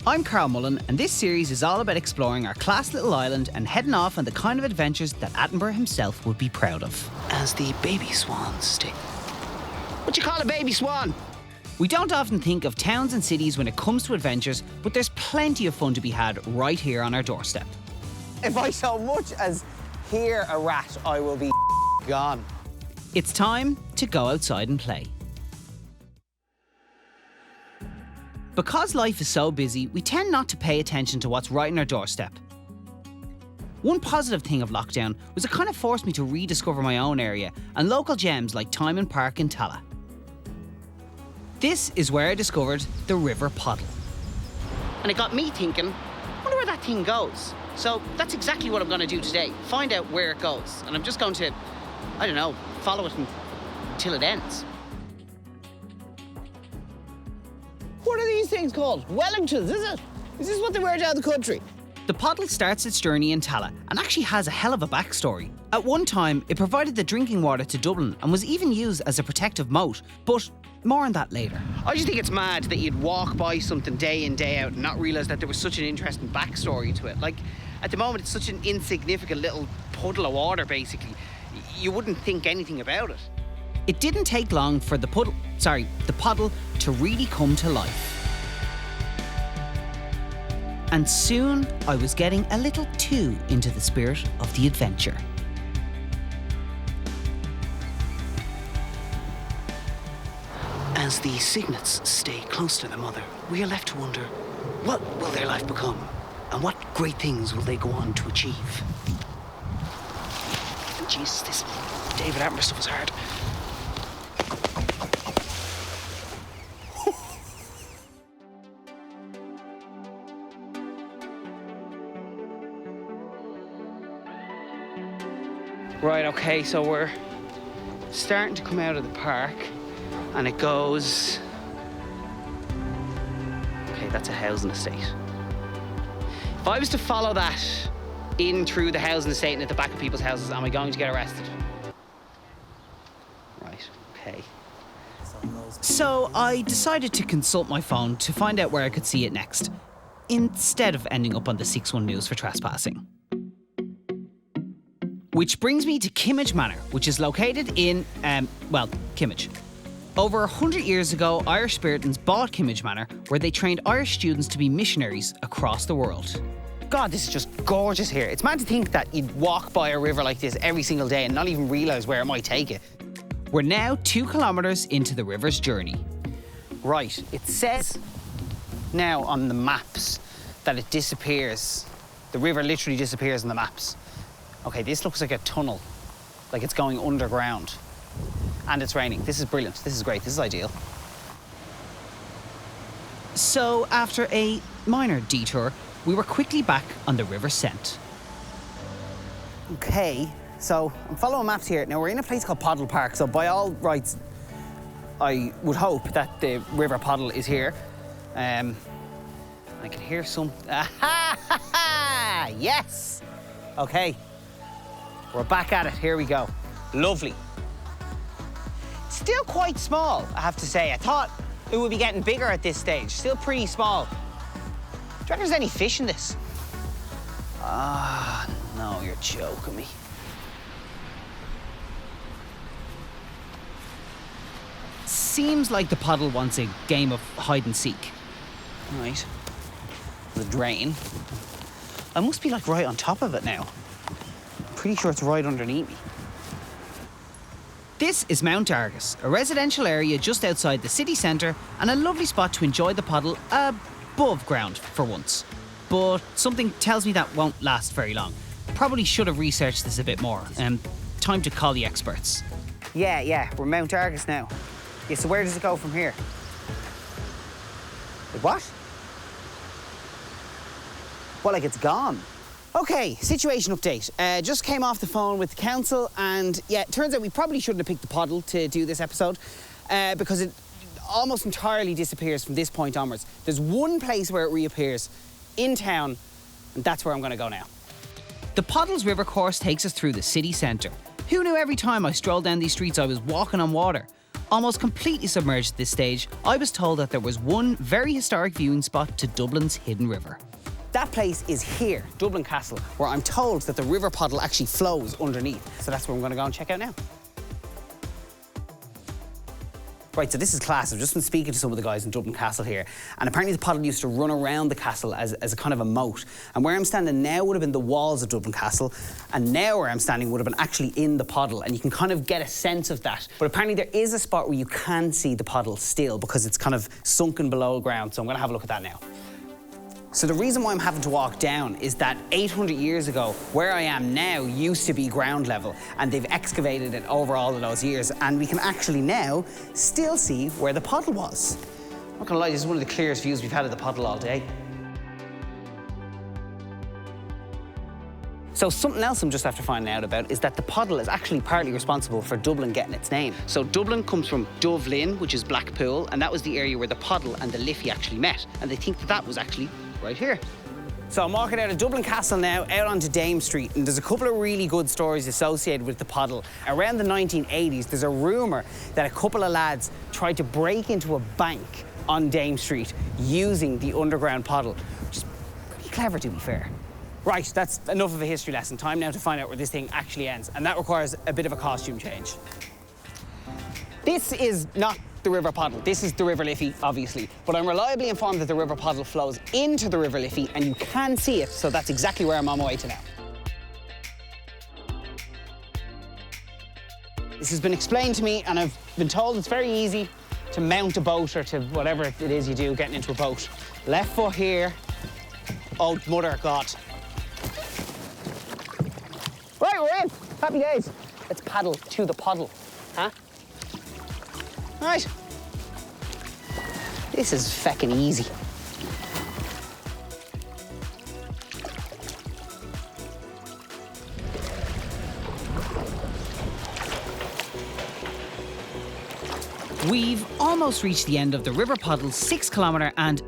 I'm Carl Mullan, and this series is all about exploring our class little island and heading off on the kind of adventures that Attenborough himself would be proud of. As the baby swans stay. What you call a baby swan? We don't often think of towns and cities when it comes to adventures, but there's plenty of fun to be had right here on our doorstep. If I so much as hear a rat, I will be gone. It's time to go outside and play. Because life is so busy, we tend not to pay attention to what's right on our doorstep. One positive thing of lockdown was it kind of forced me to rediscover my own area and local gems like Timon Park in Tala. This is where I discovered the River Poddle. And it got me thinking, I wonder where that thing goes. So that's exactly what I'm going to do today. Find out where it goes. And I'm just going to, I don't know, follow it until it ends. What are these things called? Wellingtons, is it? Is this what they wear down the country? The Poddle starts its journey in Tala and actually has a hell of a backstory. At one time, it provided the drinking water to Dublin and was even used as a protective moat, but more on that later. I just think it's mad that you'd walk by something day in, day out and not realise that there was such an interesting backstory to it. Like, at the moment, it's such an insignificant little puddle of water, basically. You wouldn't think anything about it. It didn't take long for the Poddle to really come to life. And soon I was getting a little too into the spirit of the adventure. As the cygnets stay close to their mother, we are left to wonder, what will their life become? And what great things will they go on to achieve? Jesus, this David Attenborough stuff is hard. Right, okay, so we're starting to come out of the park and it goes... Okay, that's a housing estate. If I was to follow that in through the housing estate and at the back of people's houses, am I going to get arrested? Right, okay. So I decided to consult my phone to find out where I could see it next, instead of ending up on the 6-1 news for trespassing. Which brings me to Kimmage Manor, which is located in, Kimmage. Over 100 years ago, Irish Puritans bought Kimmage Manor, where they trained Irish students to be missionaries across the world. God, this is just gorgeous here. It's mad to think that you'd walk by a river like this every single day and not even realise where it might take you. We're now 2 kilometres into the river's journey. Right, it says now on the maps that it disappears. The river literally disappears on the maps. Okay, this looks like a tunnel, like it's going underground. And it's raining. This is brilliant. This is great. This is ideal. So, after a minor detour, we were quickly back on the river scent. Okay, so I'm following maps here. Now, we're in a place called Poddle Park, so by all rights, I would hope that the River Poddle is here. I can hear some... Yes! Okay. We're back at it. Here we go. Lovely. Still quite small, I have to say. I thought it would be getting bigger at this stage. Still pretty small. Do you reckon there's any fish in this? Ah, no, you're joking me. Seems like the Poddle wants a game of hide and seek. Right. The drain. I must be like right on top of it now. Pretty sure it's right underneath me. This is Mount Argus, a residential area just outside the city centre and a lovely spot to enjoy the Poddle above ground for once. But something tells me that won't last very long. Probably should have researched this a bit more. Time to call the experts. Yeah, we're Mount Argus now. Yeah, so where does it go from here? What? Well, like it's gone. Okay, situation update. Just came off the phone with the council and yeah, it turns out we probably shouldn't have picked the Poddle to do this episode because it almost entirely disappears from this point onwards. There's one place where it reappears in town and that's where I'm gonna go now. The Poddle's river course takes us through the city centre. Who knew every time I strolled down these streets I was walking on water? Almost completely submerged at this stage, I was told that there was one very historic viewing spot to Dublin's hidden river. That place is here, Dublin Castle, where I'm told that the River Poddle actually flows underneath. So that's where I'm going to go and check out now. Right, so this is class. I've just been speaking to some of the guys in Dublin Castle here, and apparently the Poddle used to run around the castle as a kind of a moat. And where I'm standing now would have been the walls of Dublin Castle, and now where I'm standing would have been actually in the Poddle, and you can kind of get a sense of that. But apparently there is a spot where you can see the Poddle still, because it's kind of sunken below ground, so I'm going to have a look at that now. So the reason why I'm having to walk down is that 800 years ago, where I am now used to be ground level, and they've excavated it over all of those years, and we can actually now still see where the Poddle was. I'm not gonna lie, this is one of the clearest views we've had of the Poddle all day. So something else I'm just after finding out about is that the Poddle is actually partly responsible for Dublin getting its name. So Dublin comes from Dublin, which is Blackpool, and that was the area where the Poddle and the Liffey actually met, and they think that that was actually right here. So I'm walking out of Dublin Castle now, out onto Dame Street, and there's a couple of really good stories associated with the Poddle. Around the 1980s, there's a rumour that a couple of lads tried to break into a bank on Dame Street using the underground Poddle, which is pretty clever, to be fair. Right, that's enough of a history lesson. Time now to find out where this thing actually ends, and that requires a bit of a costume change. This is not the River Poddle. This is the River Liffey, obviously. But I'm reliably informed that the River Poddle flows into the River Liffey, and you can see it, so that's exactly where I'm on my way to now. This has been explained to me, and I've been told it's very easy to mount a boat, or to whatever it is you do getting into a boat. Left foot here. Oh, mother of God. Right, we're in. Happy days. Let's paddle to the Poddle, huh? Right. This is feckin' easy. We've almost reached the end of the River Poddle's 6-kilometre and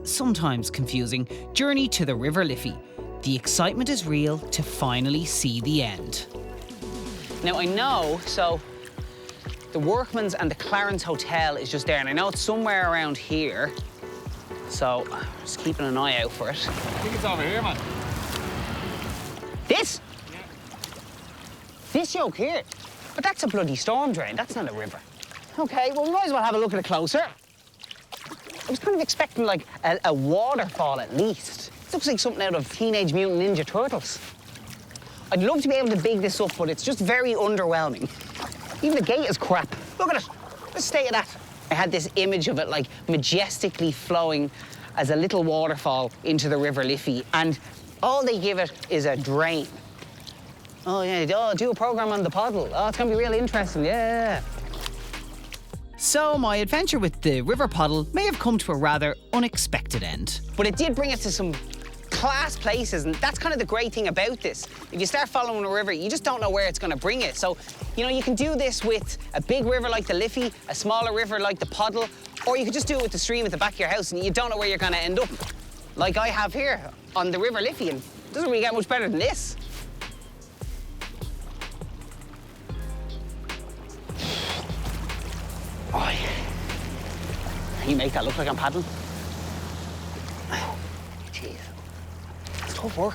sometimes confusing journey to the River Liffey. The excitement is real to finally see the end. Now I know, so the Workman's and the Clarence Hotel is just there, and I know it's somewhere around here. So just keeping an eye out for it. I think it's over here, man. This? Yeah. This yoke here? But that's a bloody storm drain, that's not a river. Okay, well, we might as well have a look at it closer. I was kind of expecting, like, a waterfall at least. This looks like something out of Teenage Mutant Ninja Turtles. I'd love to be able to big this up, but it's just very underwhelming. Even the gate is crap. Look at it. Let's stay at that. I had this image of it, like, majestically flowing as a little waterfall into the River Liffey, and all they give it is a drain. Oh, yeah, do a programme on the Poddle. Oh, it's going to be real interesting, yeah. So my adventure with the River Poddle may have come to a rather unexpected end. But it did bring us to some class places, and that's kind of the great thing about this. If you start following a river, you just don't know where it's going to bring you. So, you know, you can do this with a big river like the Liffey, a smaller river like the Poddle, or you could just do it with the stream at the back of your house, and you don't know where you're going to end up. Like I have here on the River Liffey, and it doesn't really get much better than this. Oh, yeah. You make that look like I'm paddling. Jeez. It's tough work.